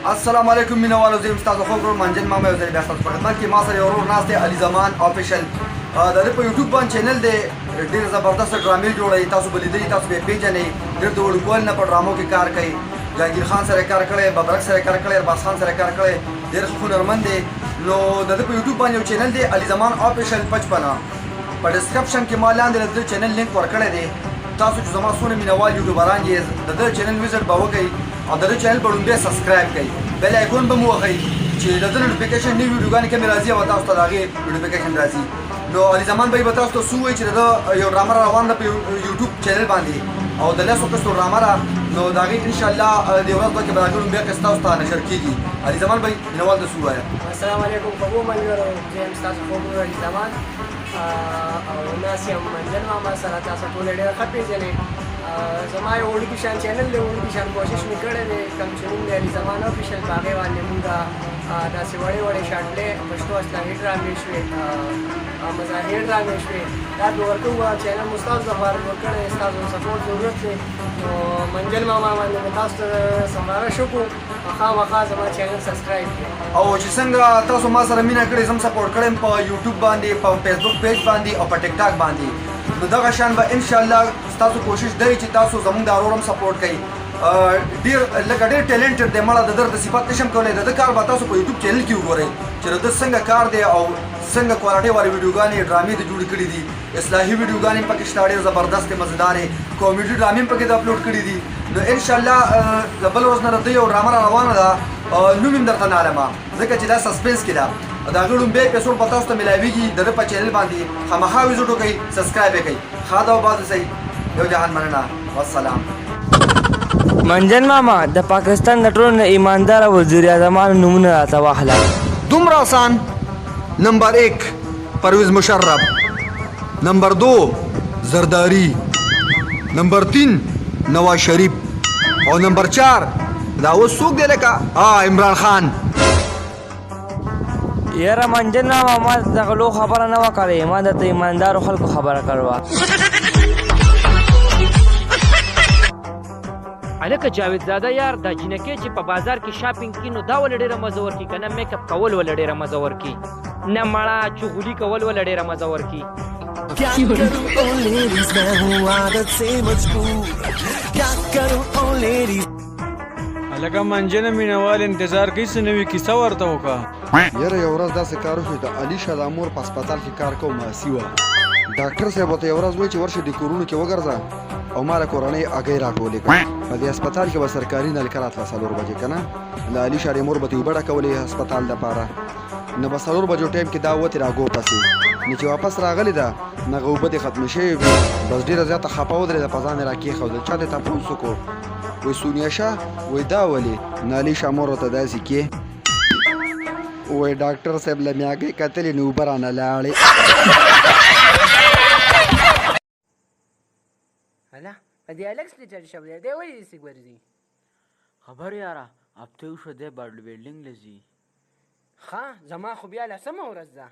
السلام علیکم مینوالو زه استاد خبرو منجن ما مې وزري تاسو په خدمت کې ما سره ورور ناشته علي زمان افیشل د په یوټیوب باندې چینل دی ډېر زبردست ډرامې جوړوي تاسو به لیدلی تاسو به پیژنئ ډېر د وړوکوالي نه په ډرامو کې کار کوي جهانگیر خان سره کار کړی ببرک سره کار کړی ارباز خان سره کار کړی ډېر ښه هنرمند دی نو د په یوټیوب باندې یو چینل دی علي زمان افیشل 55 په ډسکرپشن کې ما لاندې د چینل لینک ورکړی دی تاسو چې زما څونه مینوال یوټیوبران یې د چینل وزټ به وکړئ او د چینل په لومړی سبسکرایب کړئ بیل آیکون به مو وهئ چې د نوټیفیکیشن نوي ویډیوګانې کومې راځي او تاسو ته د هغې نوټیفیکیشن راځي نو علي زمان بھائی به تاسو ته څه ووایي چې د یو ډرامه روان ده په یوټیوب چینل باندې او د لسو کسو ډرامه ده نو د هغې انشاءالله د یو ورځ کې به د هغې لومړی قسط تاسو ته نشر کېږي علي زمان بھائی مینوال ته څه ووایه السلام علیکم خوبو ملګرو زه یم ستاسو خوبو علي زمان او ناست یم منزل ماما سره تاسو ټول ډېر ښه پېژنئ زما یو وړوکی شان چینل دی وړوکی شان کوشش مې کړی دی کوم چې نوم دی علي زمان افیشل په هغې باندې مونږ داسې وړې وړې شاټلې پښتو اصلاحي ډرامې شوې مزاحي ډرامې شوې دا به ورکوو چینل مو ستاسو لپاره جوړ کړی ستاسو سپورټ ضرورت دی نو منجل ماما باندې مې تاسو ته سپارښت وکړو خامخا زما چینل سبسکرایب کړئ او چې څنګه تاسو ما سره مینه کړې زم سپورټ کړم په یوټیوب باندې په فیسبوک پیج باندې او په ټیک ټاک باندې نو دغه شان به ان شاء الله تاسو کوشش دی چې تاسو زموږ د ورورم سپورټ کړئ ډیر لکه ډیر ټیلنټډ دی مړه د درد صفات نشم کولی د کار به تاسو په یوټیوب چینل کې وګورئ چې د څنګه کار دی او څنګه کوالټي والے ویډیوګانې ډرامې د جوړ کړي دي اصلاحي ویډیوګانې پکې شته ډېر زبردست مزیدارې کامیډي ډرامې پکې د اپلوډ کړي دي نو ان شاء الله د بل ورځ نه د یو ډرامه روانه ده نوم یې درته نه علمه ځکه چې دا سسپنس کې ده د هغې لومبی اپیسوډ به تاسو ته میلاویږي د ده په چینل باندې خامخا وزټ وکړئ سبسکرایب یې کړئ ښه ده او باد اوسئ یو جهان مننه والسلام منجن ماما د پاکستان د ټولو نه ایمانداره وزیر اعظمانو نومونه راته واخله دومره آسان نمبر 1 پرویز مشرف نمبر 2 زرداری نمبر 3 نواز شریف او نمبر 4 دا اوس څوک دی لکه عمران خان یاره منجن ماما ما د غلو خبره نه وه کړې ما درته ایماندارو خلکو خبره کړې الکه جاوید زاده یار دا جنکې چې په بازار کې شاپینګ کوي نو دا ولې ډېره مزه ورکوي که نه میک اپ کول ولې ډېره مزه ورکوي نه مړه چغلي کول ولې ډېره مزه ورکوي هلکه منجنه مینهوال انتظار کوي څه نوي کیسه ورته وکړه یاره یو ورځ داسې کار وشو د علي شاه د مور په هسپتال کې کار کوم ماسي وه ډاکټر صاحب ورته یو ورځ وایي چې ورشه د کورونو کې وګرځه او ما له کورنۍ هګۍ راټولې کړه په دې هسپتال کې به سرکاري نلکه راتله 4 بجې که نه د علي شاه د مور به ته اوبه ډکولې هسپتال دپاره نه به 4 بجو ټایم کې دا وتې راګو پسې نو چې واپس راغلې ده نه هغه اوبه دې ختمې شوې وې بس ډېره زیاته خفه ودرېده په ځان یې راکېښودل چا دې تپوس وکړو وایي سونیا شاه وایي دا ولې نه علي شاه مور ورته داسې کې وایي ډاکټر صاحب له مې هګۍ کتلې نو اوبه رانه لاړې هله په دې الکس لیټر شو دی ولې داسې ګرځي خبر یاره هفته وشوه دی باډ بلډینګ له ځي ښه زما خو بیا لسمه ورځ ده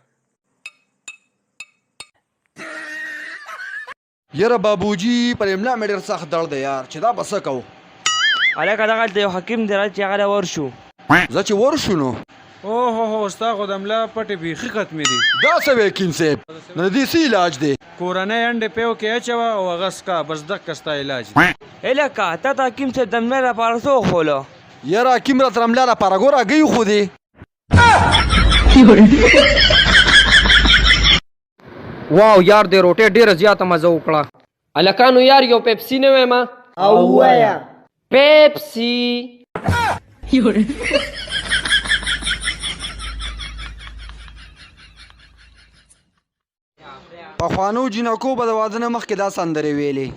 یاره بابوجي پر املا مې ډېر سخت درد دی یار چې دا به څه کوو هلکه دغلته یو حکیم دی چې هغه ورشو زه چې ورشو نو اوهو ستا خو د ملا پټې بیخي ختمې دي دا څه وی حکیم صاحب نو د دې څه علاج دی کورنۍ انډې پیو کې اچوه او هغه سکه بس دقه ستا علاج دی هلکه تا ته حکیم صاحب د ملا لپاره څه وښوله یاره حکیم راته ملا لپاره ګوره هګۍ وښودې واو یار دې روټۍ ډېره زیاته مزه وکړه هلکانو یار یو پیپسي نه وایم او ووایه پیپسي پخوانو جینکو به د واده نه مخکې دا سندرې ویلې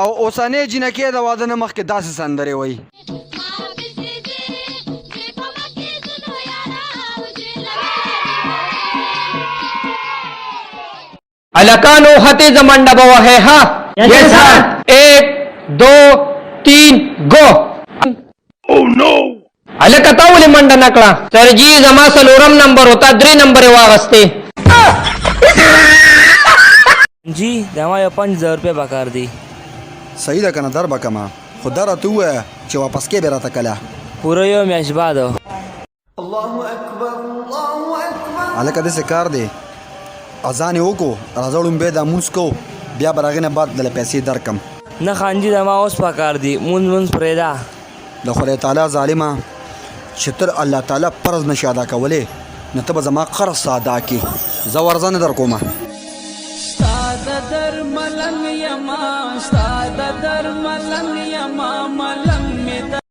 او اوسنۍ جینکې د واده نه مخکې داسې سندرې وایي هلکانو هتې زمنډه به وهئ ها 1 2 3 گو هلکه تا ولې منډه نه کړه سرجي زما 4 نمبر وتا 3 نمبر یې واغستې جی دا ما یو 5000 روپۍ پکار دي صحیح ده که نه در به کمه خو دا راته ووایه چې واپس کې به راته کله پوره یو میاشت بعد هلکه داسې کار دی اذان یې وکړو راځه ړومبی دا مونځ کوو بیا به د هغې نه بعد دله پیسې درکم نه خانجي دا ما اوس پکار دي مونځ پرېږده د خدای تعالی ظالمه چې تر الله تعالی فرض نشي ادا کولی نو ته به زما قرض ادا کړي زه ورځه نه در کومه ستا د درملنګ یما ستا د درملنګ یما ملنګ مې